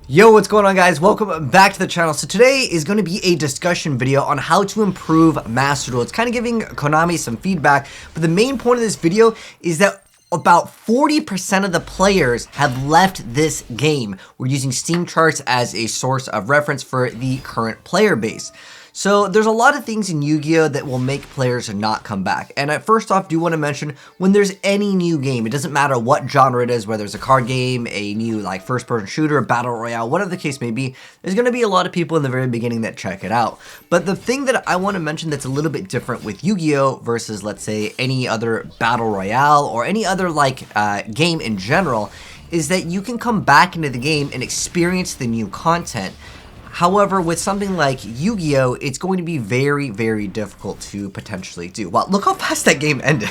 Yo, what's going on, guys? Welcome back to the channel. So today is going to be a discussion video on how to improve Master Duel. It's kind of giving Konami some feedback, but the main point of this video is that about 40% of the players have left this game. We're using Steam charts as a source of reference for the current player base. So there's a lot of things in Yu-Gi-Oh that will make players not come back. And I first off do want to mention, when there's any new game, it doesn't matter what genre it is, whether it's a card game, a new like first-person shooter, battle royale, whatever the case may be, there's going to be a lot of people in the very beginning that check it out. But the thing that I want to mention that's a little bit different with Yu-Gi-Oh versus, let's say, any other battle royale or any other like game in general, is that you can come back into the game and experience the new content. However, with something like Yu-Gi-Oh, it's going to be very, very difficult to potentially do. Wow, look how fast that game ended.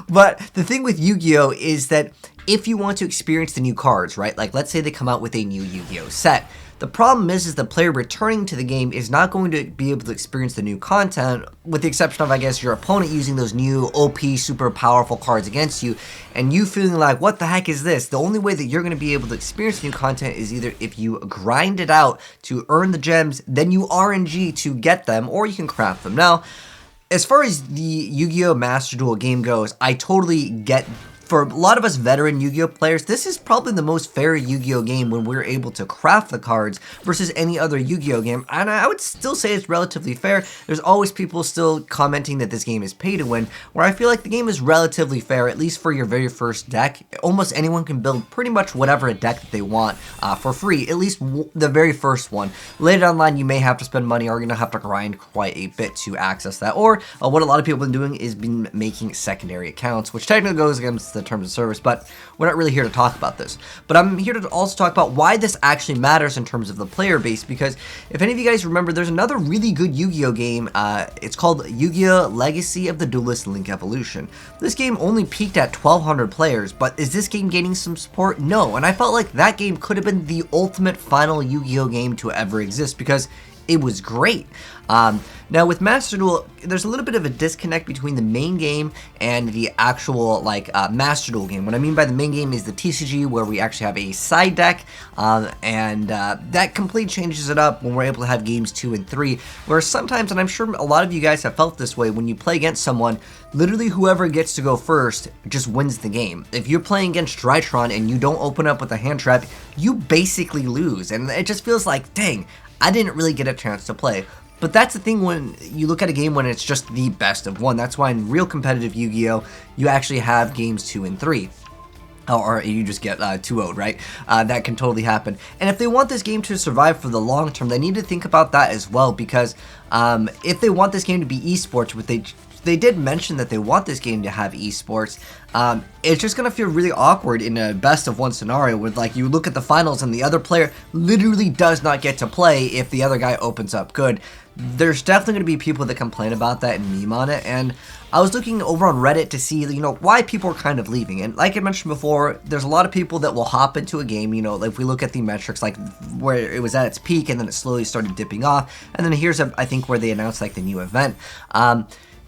But the thing with Yu-Gi-Oh is that if you want to experience the new cards, right? Like, let's say they come out with a new Yu-Gi-Oh set. The problem is the player returning to the game is not going to be able to experience the new content, with the exception of, I guess, your opponent using those new OP super powerful cards against you, and you feeling like, what the heck is this? The only way that you're going to be able to experience new content is either if you grind it out to earn the gems, then you RNG to get them, or you can craft them. Now, as far as the Yu-Gi-Oh Master Duel game goes, I totally get. For a lot of us veteran Yu-Gi-Oh players, this is probably the most fair Yu-Gi-Oh game when we're able to craft the cards versus any other Yu-Gi-Oh game, and I would still say it's relatively fair. There's always people still commenting that this game is pay to win, where I feel like the game is relatively fair, at least for your very first deck. Almost anyone can build pretty much whatever deck that they want for free, at least the very first one. Later down the line, you may have to spend money or you're going to have to grind quite a bit to access that, or what a lot of people have been doing is been making secondary accounts, which technically goes against the terms of service, but we're not really here to talk about this. But I'm here to also talk about why this actually matters in terms of the player base, because if any of you guys remember, there's another really good Yu-Gi-Oh game. It's called Yu-Gi-Oh Legacy of the Duelist Link Evolution. This game only peaked at 1,200 players, but is this game gaining some support? No, and I felt like that game could have been the ultimate final Yu-Gi-Oh game to ever exist, because it was great. Now with Master Duel, there's a little bit of a disconnect between the main game and the actual like Master Duel game. What I mean by the main game is the TCG, where we actually have a side deck, and that completely changes it up when we're able to have games 2 and 3, where sometimes, and I'm sure a lot of you guys have felt this way, when you play against someone, literally whoever gets to go first just wins the game. If you're playing against Drytron and you don't open up with a hand trap, you basically lose, and it just feels like, dang, I didn't really get a chance to play. But that's the thing when you look at a game when it's just the best of one. That's why in real competitive Yu-Gi-Oh, you actually have games 2 and 3. Or you just get 2-0'd, right? That can totally happen. And if they want this game to survive for the long term, they need to think about that as well, because if they want this game to be esports, which they did mention that they want this game to have esports, it's just going to feel really awkward in a best of one scenario where, like, you look at the finals and the other player literally does not get to play if the other guy opens up good. There's definitely going to be people that complain about that and meme on it, and I was looking over on Reddit to see, you know, why people are kind of leaving. And like I mentioned before, there's a lot of people that will hop into a game, you know, if we look at the metrics, like where it was at its peak and then it slowly started dipping off, and then here's, I think, where they announced like the new event.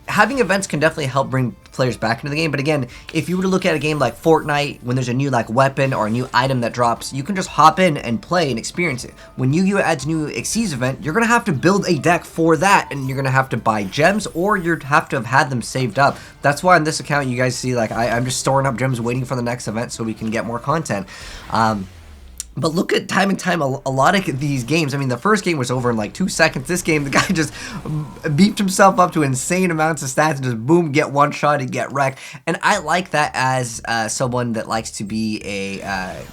Having events can definitely help bring players back into the game, but again, if you were to look at a game like Fortnite, when there's a new like weapon or a new item that drops, you can just hop in and play and experience it. When Yu-Gi-Oh adds a new Xyz event, you're gonna have to build a deck for that, and you're gonna have to buy gems, or you have to have had them saved up. That's why on this account you guys see like I'm just storing up gems waiting for the next event so we can get more content. But look at time and time, a lot of these games, I mean, the first game was over in like 2 seconds. This game, the guy just beefed himself up to insane amounts of stats and just boom, get one shot and get wrecked. And I like that as someone that likes to be a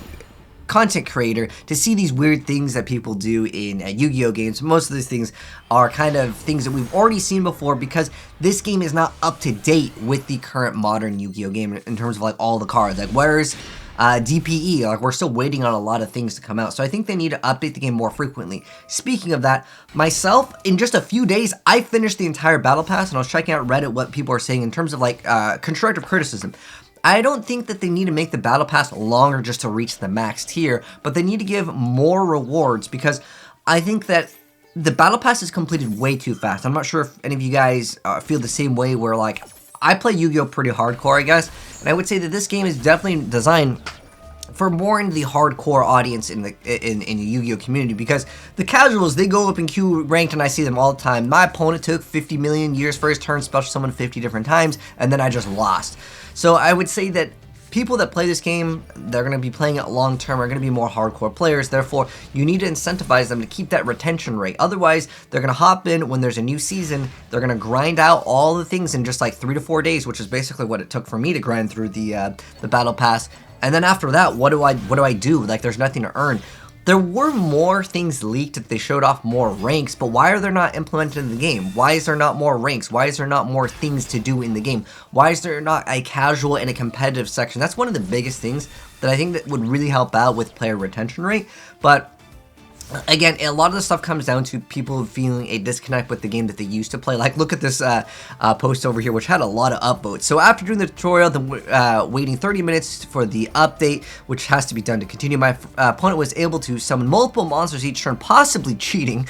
content creator, to see these weird things that people do in Yu-Gi-Oh games. Most of these things are kind of things that we've already seen before, because this game is not up to date with the current modern Yu-Gi-Oh game in terms of like all the cards. Like, where's DPE, like we're still waiting on a lot of things to come out, so I think they need to update the game more frequently. Speaking of that, myself, in just a few days, I finished the entire Battle Pass, and I was checking out Reddit what people are saying in terms of like constructive criticism. I don't think that they need to make the Battle Pass longer just to reach the max tier, but they need to give more rewards, because I think that the Battle Pass is completed way too fast. I'm not sure if any of you guys feel the same way, where like I play Yu-Gi-Oh pretty hardcore, I guess, and I would say that this game is definitely designed for more into the hardcore audience in the Yu-Gi-Oh community, because the casuals, they go up in queue ranked and I see them all the time. My opponent took 50 million years for his turn, special summoned 50 different times, and then I just lost. So I would say that people that play this game, they're going to be playing it long term, are going to be more hardcore players. Therefore, you need to incentivize them to keep that retention rate. Otherwise, they're going to hop in when there's a new season. They're going to grind out all the things in just like 3 to 4 days, which is basically what it took for me to grind through the battle pass. And then after that, what do I do? Like, there's nothing to earn. There were more things leaked that they showed off more ranks, but why are they not implemented in the game? Why is there not more ranks? Why is there not more things to do in the game? Why is there not a casual and a competitive section? That's one of the biggest things that I think that would really help out with player retention rate. But again, a lot of the stuff comes down to people feeling a disconnect with the game that they used to play. Like, look at this post over here, which had a lot of upvotes. So after doing the tutorial, then waiting 30 minutes for the update, which has to be done to continue, my opponent was able to summon multiple monsters each turn, possibly cheating,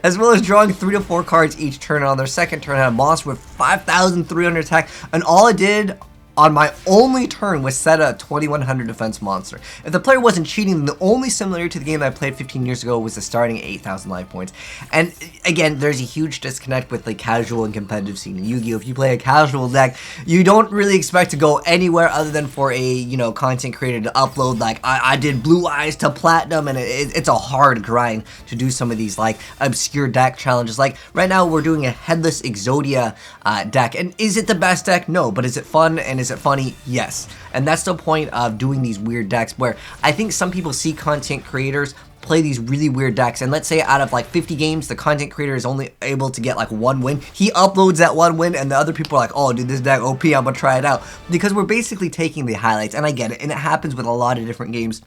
as well as drawing 3 to 4 cards each turn. And on their second turn, I had a monster with 5,300 attack, and all I did on my only turn was set a 2100 defense monster. If the player wasn't cheating, then the only similarity to the game that I played 15 years ago was the starting 8,000 life points. And again, there's a huge disconnect with the casual and competitive scene in Yu-Gi-Oh! If you play a casual deck, you don't really expect to go anywhere other than for a, you know, content creator to upload, like, I did Blue Eyes to Platinum, and it's a hard grind to do some of these, like, obscure deck challenges. Like, right now we're doing a Headless Exodia deck, and is it the best deck? No, but is it fun, and is it funny? Yes. And that's the point of doing these weird decks, where I think some people see content creators play these really weird decks, and let's say out of like 50 games, the content creator is only able to get like 1 win. He uploads that 1 win, and the other people are like, oh dude, this deck OP, I'm gonna try it out. Because we're basically taking the highlights, and I get it, and it happens with a lot of different games,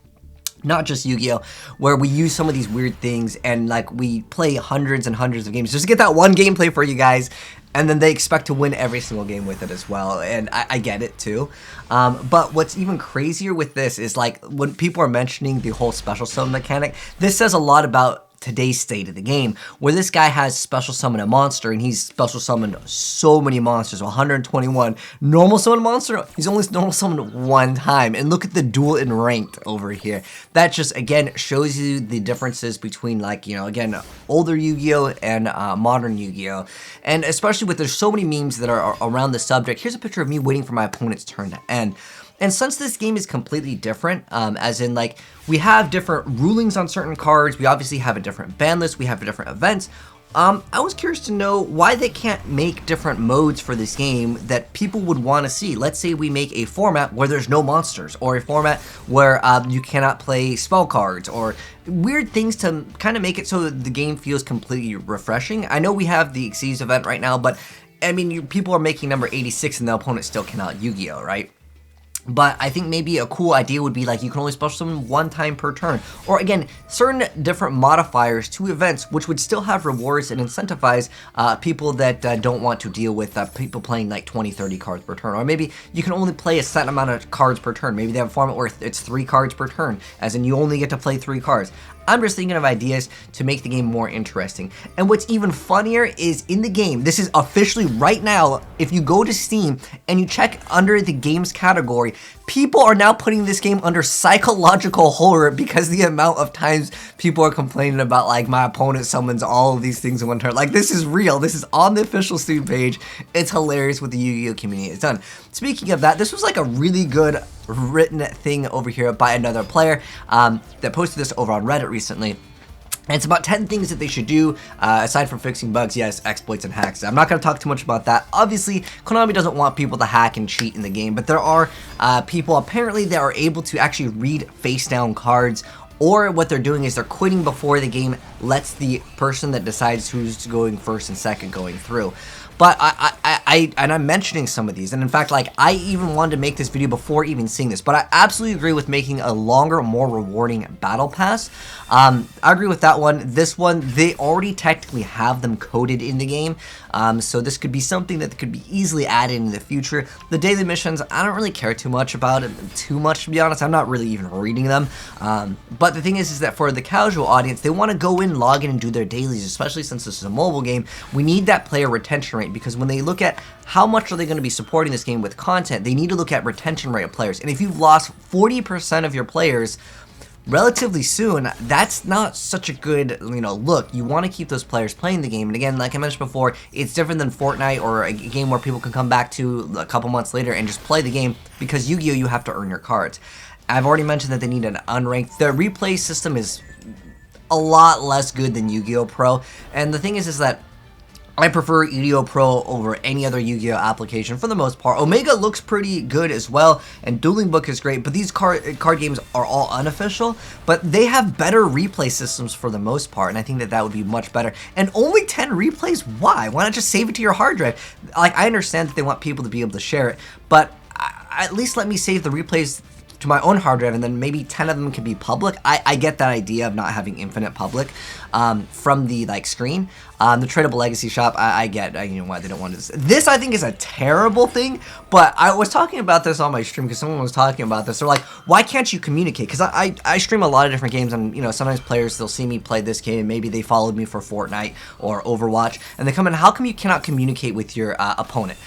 not just Yu-Gi-Oh, where we use some of these weird things, and like we play hundreds and hundreds of games just to get that one gameplay for you guys, and then they expect to win every single game with it as well, and I get it too. But what's even crazier with this is, like, when people are mentioning the whole special summon mechanic, this says a lot about today's state of the game, where this guy has special summon a monster, and he's special summoned so many monsters, 121. Normal summon monster, he's only normal summoned 1 time, and look at the duel in ranked over here. That just, again, shows you the differences between, like, you know, again, older Yu-Gi-Oh and modern Yu-Gi-Oh, and especially with, there's so many memes that are around the subject. Here's a picture of me waiting for my opponent's turn to end. And since this game is completely different, as in, like, we have different rulings on certain cards, we obviously have a different ban list, we have different events, I was curious to know why they can't make different modes for this game that people would want to see. Let's say we make a format where there's no monsters, or a format where you cannot play spell cards, or weird things to kind of make it so that the game feels completely refreshing. I know we have the Xyz event right now, but, I mean, people are making number 86 and the opponent still cannot Yu-Gi-Oh, right? But I think maybe a cool idea would be, like, you can only special summon 1 time per turn. Or again, certain different modifiers to events, which would still have rewards and incentivize people that don't want to deal with people playing like 20, 30 cards per turn. Or maybe you can only play a set amount of cards per turn. Maybe they have a format where it's 3 cards per turn, as in you only get to play 3 cards. I'm just thinking of ideas to make the game more interesting. And what's even funnier is, in the game, this is officially right now, if you go to Steam and you check under the games category, people are now putting this game under psychological horror because the amount of times people are complaining about, like, my opponent summons all of these things in 1 turn. Like, this is real. This is on the official Steam page. It's hilarious what the Yu-Gi-Oh community has done. Speaking of that, this was like a really good written thing over here by another player that posted this over on Reddit recently. And it's about 10 things that they should do, aside from fixing bugs, yes, exploits and hacks. I'm not going to talk too much about that. Obviously, Konami doesn't want people to hack and cheat in the game, but there are people apparently that are able to actually read face-down cards, or what they're doing is they're quitting before the game lets the person that decides who's going first and second going through. But I'm mentioning some of these, and in fact, like, I even wanted to make this video before even seeing this, but I absolutely agree with making a longer, more rewarding battle pass. I agree with that one. This one, they already technically have them coded in the game, so this could be something that could be easily added in the future. The daily missions, I don't really care too much about it, to be honest. I'm not really even reading them, but the thing is that for the casual audience, they want to go in, log in, and do their dailies, especially since this is a mobile game. We need that player retention rate. rate, because when they look at how much are they going to be supporting this game with content, they need to look at retention rate of players. And if you've lost 40% of your players relatively soon, that's not such a good, look. You want to keep those players playing the game. And again, like I mentioned before, it's different than Fortnite or a game where people can come back to a couple months later and just play the game, because Yu-Gi-Oh! You have to earn your cards. I've already mentioned that they need an unranked. The replay system is a lot less good than Yu-Gi-Oh! Pro. And the thing is that I prefer Yu-Gi-Oh! Pro over any other Yu-Gi-Oh! Application for the most part. Omega looks pretty good as well, and Dueling Book is great, but these card games are all unofficial, but they have better replay systems for the most part, and I think that that would be much better. And only 10 replays? Why? Why not just save it to your hard drive? Like, I understand that they want people to be able to share it, but at least let me save the replays to my own hard drive, and then maybe 10 of them can be public. I get that idea of not having infinite public from the screen. The tradable legacy shop, I get why they don't want to. This I think is a terrible thing, but I was talking about this on my stream because someone was talking about this. They're like, why can't you communicate? Because I stream a lot of different games, and sometimes players, they'll see me play this game, maybe they followed me for Fortnite or Overwatch, and they come in, how come you cannot communicate with your opponent?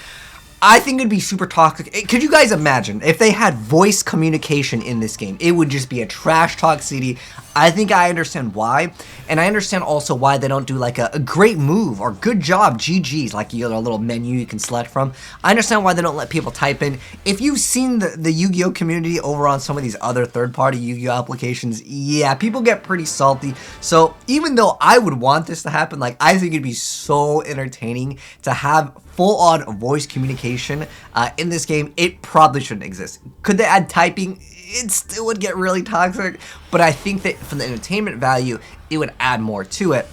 I think it'd be super toxic. Could you guys imagine if they had voice communication in this game? It would just be a trash talk city. I think I understand why, and I understand also why they don't do like a great move or good job, GG's, like a little menu you can select from. I understand why they don't let people type in. If you've seen the Yu-Gi-Oh! Community over on some of these other third-party Yu-Gi-Oh! Applications, yeah, people get pretty salty. So even though I would want this to happen, I think it'd be so entertaining to have full-on voice communication in this game. It probably shouldn't exist. Could they add typing? It still would get really toxic, but I think that for the entertainment value, it would add more to it.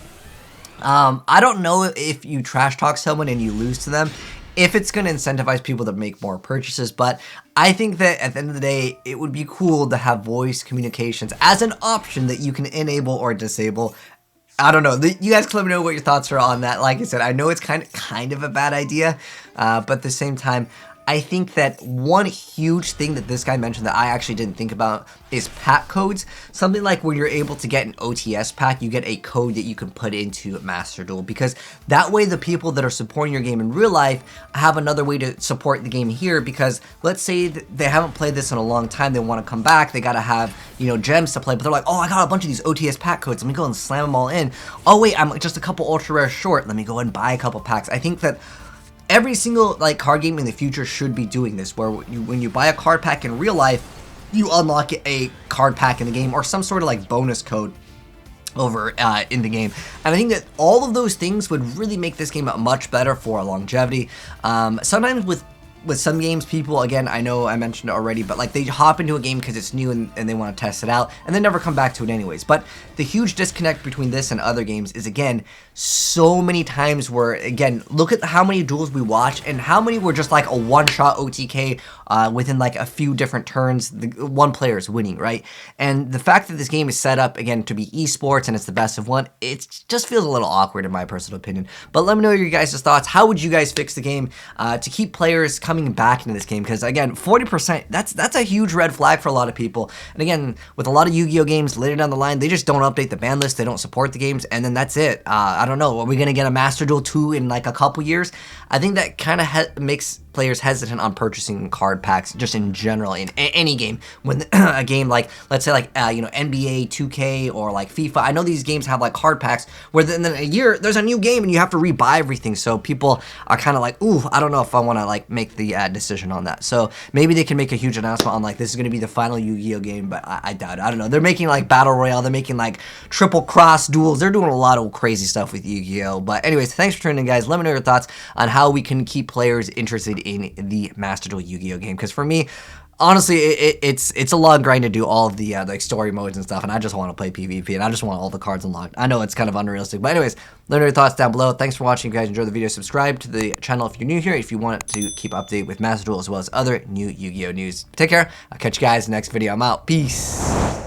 I don't know if you trash talk someone and you lose to them, if it's going to incentivize people to make more purchases, but I think that at the end of the day, it would be cool to have voice communications as an option that you can enable or disable. I don't know. You guys can let me know what your thoughts are on that. Like I said, I know it's kind of a bad idea, but at the same time, I think that one huge thing that this guy mentioned that I actually didn't think about is pack codes. Something like when you're able to get an OTS pack, you get a code that you can put into Master Duel, because that way the people that are supporting your game in real life have another way to support the game here, because let's say that they haven't played this in a long time, they want to come back, they gotta have, gems to play, but they're like, oh, I got a bunch of these OTS pack codes, let me go and slam them all in. Oh wait, I'm just a couple ultra rare short, let me go and buy a couple packs. I think that every single card game in the future should be doing this, where when you buy a card pack in real life, you unlock a card pack in the game or some sort of bonus code over in the game. And I think that all of those things would really make this game much better for longevity. Sometimes with some games, people, again, I know I mentioned it already, but they hop into a game because it's new and they want to test it out, and then never come back to it anyways. But the huge disconnect between this and other games is, again, so many times where, again, look at how many duels we watch and how many were just a one-shot OTK within a few different turns, one player is winning, right? And the fact that this game is set up, again, to be esports and it's the best of one, it just feels a little awkward in my personal opinion. But let me know your guys' thoughts. How would you guys fix the game to keep players coming back into this game? Because again, 40%, that's a huge red flag for a lot of people. And again, with a lot of Yu-Gi-Oh games later down the line, they just don't update the ban list, they don't support the games, and then that's it. I don't know, are we gonna get a Master Duel 2 in a couple years? I think that kind of makes players hesitant on purchasing card packs just in general in any game. When a game let's say NBA 2K or FIFA, I know these games have card packs where then in a year there's a new game and you have to rebuy everything, so people are kind of ooh, I don't know if I want to make the decision on that. So maybe they can make a huge announcement on this is going to be the final Yu-Gi-Oh game, but I doubt it. I don't know. They're making Battle Royale, they're making triple cross duels, they're doing a lot of crazy stuff with Yu-Gi-Oh. But anyways, thanks for tuning in, guys. Let me know your thoughts on how we can keep players interested in the Master Duel Yu-Gi-Oh game, because for me, honestly, it's a long grind to do all of the story modes and stuff, and I just want to play PvP, and I just want all the cards unlocked. I know it's kind of unrealistic, but anyways, let me know your thoughts down below. Thanks for watching. If you guys enjoyed the video, subscribe to the channel if you're new here, if you want to keep updated with Master Duel as well as other new Yu-Gi-Oh news. Take care. I'll catch you guys in the next video. I'm out. Peace.